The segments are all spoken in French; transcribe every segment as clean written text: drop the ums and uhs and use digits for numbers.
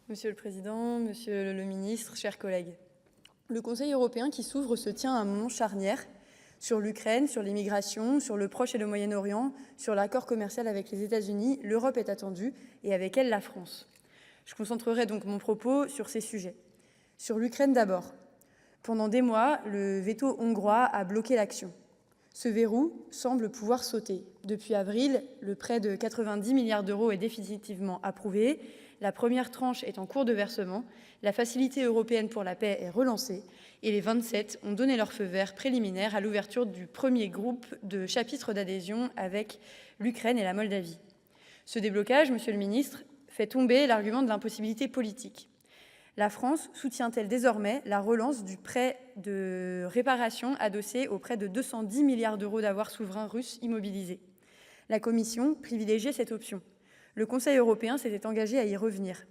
Monsieur le Président, Monsieur le Ministre, chers collègues. Le Conseil européen qui s'ouvre se tient à un moment charnière sur l'Ukraine, sur l'immigration, sur le Proche et le Moyen-Orient, sur l'accord commercial avec les États-Unis. L'Europe est attendue et avec elle la France. Je concentrerai donc mon propos sur ces sujets. Sur l'Ukraine d'abord. Pendant des mois, le veto hongrois a bloqué l'action. Ce verrou semble pouvoir sauter. Depuis avril, le prêt de 90 milliards d'euros est définitivement approuvé. La première tranche est en cours de versement. La facilité européenne pour la paix est relancée. Et les 27 ont donné leur feu vert préliminaire à l'ouverture du premier groupe de chapitres d'adhésion avec l'Ukraine et la Moldavie. Ce déblocage, Monsieur le Ministre, fait tomber l'argument de l'impossibilité politique. La France soutient-elle désormais la relance du prêt de réparation adossé au prêt de 210 milliards d'euros d'avoirs souverains russes immobilisés? La Commission privilégiait cette option. Le Conseil européen s'était engagé à y revenir.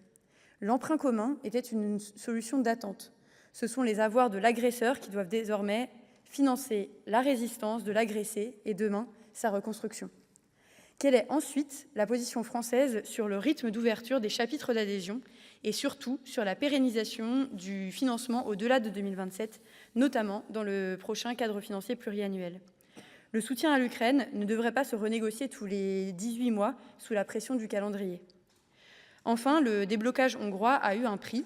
L'emprunt commun était une solution d'attente. Ce sont les avoirs de l'agresseur qui doivent désormais financer la résistance de l'agressé et demain sa reconstruction. Quelle est ensuite la position française sur le rythme d'ouverture des chapitres d'adhésion et surtout sur la pérennisation du financement au-delà de 2027, notamment dans le prochain cadre financier pluriannuel? Le soutien à l'Ukraine ne devrait pas se renégocier tous les 18 mois sous la pression du calendrier. Enfin, le déblocage hongrois a eu un prix,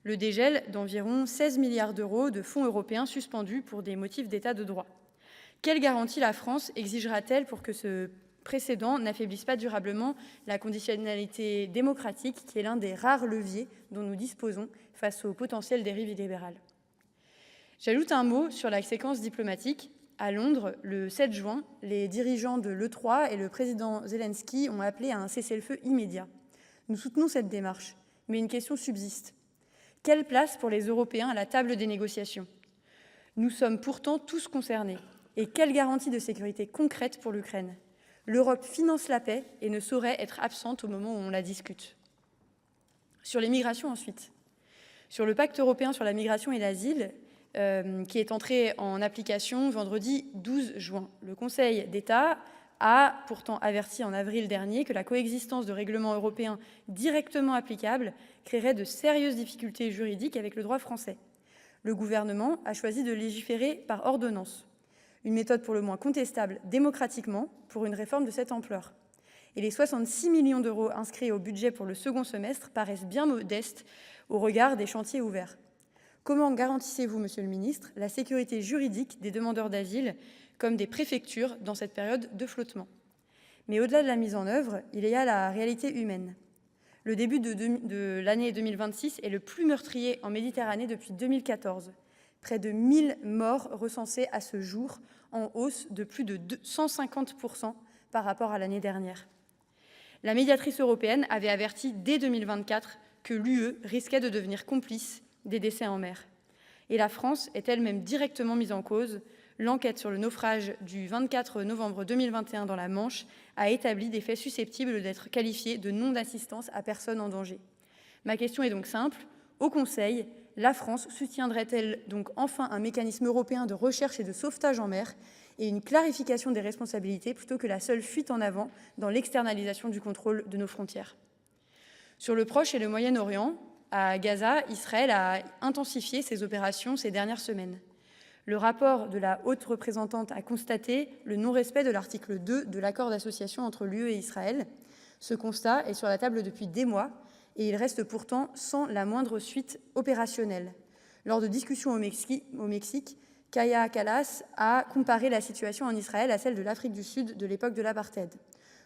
le dégel d'environ 16 milliards d'euros de fonds européens suspendus pour des motifs d'état de droit. Quelle garantie la France exigera-t-elle pour que ce précédent n'affaiblisse pas durablement la conditionnalité démocratique qui est l'un des rares leviers dont nous disposons face aux potentielles dérives libérales? J'ajoute un mot sur la séquence diplomatique. À Londres, le 7 juin, les dirigeants de l'E3 et le président Zelensky ont appelé à un cessez-le-feu immédiat. Nous soutenons cette démarche, mais une question subsiste. Quelle place pour les Européens à la table des négociations? Nous sommes pourtant tous concernés. Et quelle garantie de sécurité concrète pour l'Ukraine? L'Europe finance la paix et ne saurait être absente au moment où on la discute. Sur les migrations ensuite. Sur le pacte européen sur la migration et l'asile, qui est entré en application vendredi 12 juin. Le Conseil d'État a pourtant averti en avril dernier que la coexistence de règlements européens directement applicables créerait de sérieuses difficultés juridiques avec le droit français. Le gouvernement a choisi de légiférer par ordonnance. Une méthode pour le moins contestable démocratiquement pour une réforme de cette ampleur. Et les 66 millions d'euros inscrits au budget pour le second semestre paraissent bien modestes au regard des chantiers ouverts. Comment garantissez-vous, Monsieur le Ministre, la sécurité juridique des demandeurs d'asile comme des préfectures dans cette période de flottement? Mais au-delà de la mise en œuvre, il y a la réalité humaine. Le début de l'année 2026 est le plus meurtrier en Méditerranée depuis 2014. Près de 1000 morts recensés à ce jour, en hausse de plus de 150% par rapport à l'année dernière. La médiatrice européenne avait averti dès 2024 que l'UE risquait de devenir complice des décès en mer. Et la France est elle-même directement mise en cause. L'enquête sur le naufrage du 24 novembre 2021 dans la Manche a établi des faits susceptibles d'être qualifiés de non-assistance à personne en danger. Ma question est donc simple. Au Conseil, la France soutiendrait-elle donc enfin un mécanisme européen de recherche et de sauvetage en mer et une clarification des responsabilités plutôt que la seule fuite en avant dans l'externalisation du contrôle de nos frontières? Sur le Proche et le Moyen-Orient, à Gaza, Israël a intensifié ses opérations ces dernières semaines. Le rapport de la haute représentante a constaté le non-respect de l'article 2 de l'accord d'association entre l'UE et Israël. Ce constat est sur la table depuis des mois et il reste pourtant sans la moindre suite opérationnelle. Lors de discussions au Mexique, Kaja Kallas a comparé la situation en Israël à celle de l'Afrique du Sud de l'époque de l'apartheid.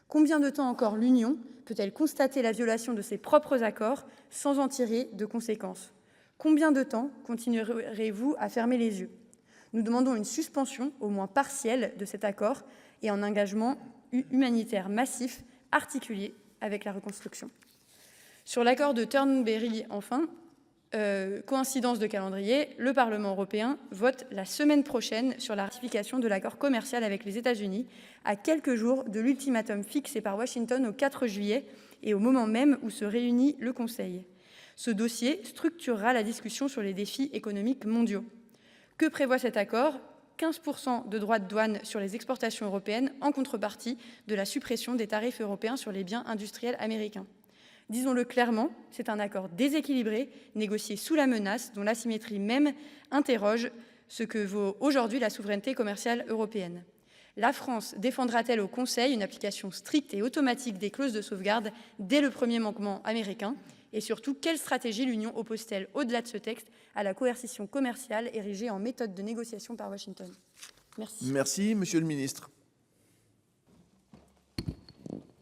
Combien de temps encore l'Union peut-elle constater la violation de ses propres accords sans en tirer de conséquences? Combien de temps continuerez-vous à fermer les yeux? Nous demandons une suspension, au moins partielle, de cet accord et un engagement humanitaire massif articulé avec la reconstruction. Sur l'accord de Turnberry, enfin, coïncidence de calendrier, le Parlement européen vote la semaine prochaine sur la ratification de l'accord commercial avec les États-Unis, à quelques jours de l'ultimatum fixé par Washington au 4 juillet et au moment même où se réunit le Conseil. Ce dossier structurera la discussion sur les défis économiques mondiaux. Que prévoit cet accord? 15% de droits de douane sur les exportations européennes en contrepartie de la suppression des tarifs européens sur les biens industriels américains. Disons-le clairement, c'est un accord déséquilibré, négocié sous la menace, dont l'asymétrie même interroge ce que vaut aujourd'hui la souveraineté commerciale européenne. La France défendra-t-elle au Conseil une application stricte et automatique des clauses de sauvegarde dès le premier manquement américain? Et surtout, quelle stratégie l'Union oppose-t-elle, au-delà de ce texte, à la coercition commerciale érigée en méthode de négociation par Washington? Merci. Merci, Monsieur le Ministre.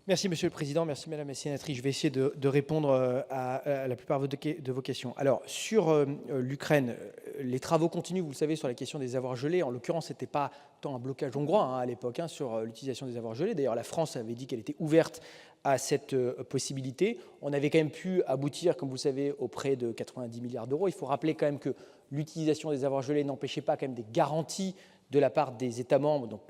Merci, Monsieur le Président. Merci, Madame la sénatrice. Je vais essayer de répondre à la plupart de vos questions. Alors, sur l'Ukraine, les travaux continuent, vous le savez, sur la question des avoirs gelés. En l'occurrence, ce n'était pas tant un blocage hongrois à l'époque sur l'utilisation des avoirs gelés. D'ailleurs, la France avait dit qu'elle était ouverte à cette possibilité. On avait quand même pu aboutir, comme vous le savez, au prêt de 90 milliards d'euros. Il faut rappeler quand même que l'utilisation des avoirs gelés n'empêchait pas quand même des garanties de la part des États membres. Donc,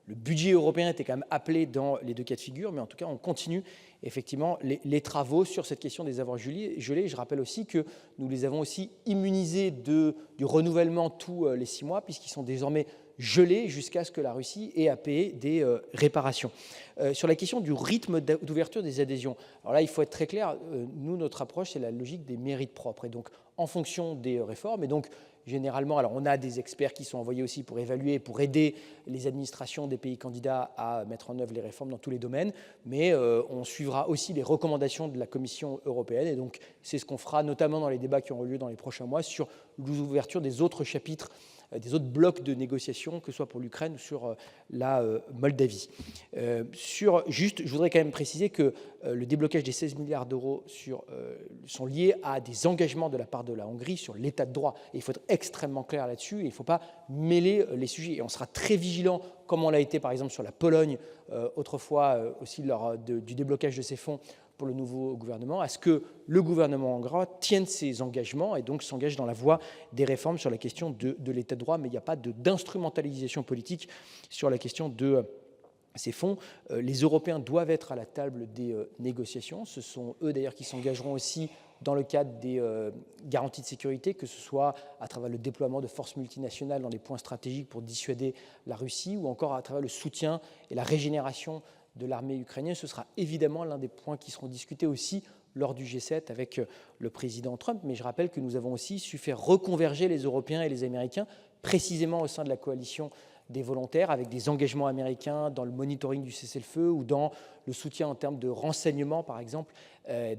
le budget européen était quand même appelé dans les deux cas de figure, mais en tout cas, on continue effectivement les travaux sur cette question des avoirs gelés. Je rappelle aussi que nous les avons aussi immunisés du renouvellement tous les 6 mois, puisqu'ils sont désormais gelés jusqu'à ce que la Russie ait à payer des réparations. Sur la question du rythme d'ouverture des adhésions, alors là, il faut être très clair, nous, notre approche, c'est la logique des mérites propres. Et donc, en fonction des réformes, et donc, généralement, alors on a des experts qui sont envoyés aussi pour évaluer, pour aider les administrations des pays candidats à mettre en œuvre les réformes dans tous les domaines, mais on suivra aussi les recommandations de la Commission européenne, et donc c'est ce qu'on fera notamment dans les débats qui auront lieu dans les prochains mois sur l'ouverture des autres chapitres, des autres blocs de négociations, que ce soit pour l'Ukraine ou sur la Moldavie. Je voudrais quand même préciser que le déblocage des 16 milliards d'euros sont liés à des engagements de la part de la Hongrie sur l'état de droit. Et il faut être extrêmement clair là-dessus, et il ne faut pas mêler les sujets. Et on sera très vigilant, comme on l'a été par exemple sur la Pologne, autrefois aussi lors du déblocage de ces fonds pour le nouveau gouvernement, à ce que le gouvernement hongrois tienne ses engagements et donc s'engage dans la voie des réformes sur la question de l'état de droit, mais il n'y a pas d'instrumentalisation politique sur la question de ces fonds. Les Européens doivent être à la table des négociations. Ce sont eux d'ailleurs qui s'engageront aussi dans le cadre des garanties de sécurité, que ce soit à travers le déploiement de forces multinationales dans des points stratégiques pour dissuader la Russie, ou encore à travers le soutien et la régénération de l'armée ukrainienne. Ce sera évidemment l'un des points qui seront discutés aussi lors du G7 avec le président Trump. Mais je rappelle que nous avons aussi su faire reconverger les Européens et les Américains précisément au sein de la coalition des volontaires, avec des engagements américains dans le monitoring du cessez-le-feu ou dans le soutien en termes de renseignement, par exemple,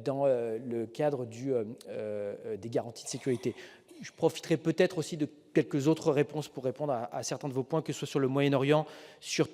dans le cadre des garanties de sécurité. Je profiterai peut-être aussi de quelques autres réponses pour répondre à certains de vos points, que ce soit sur le Moyen-Orient, sur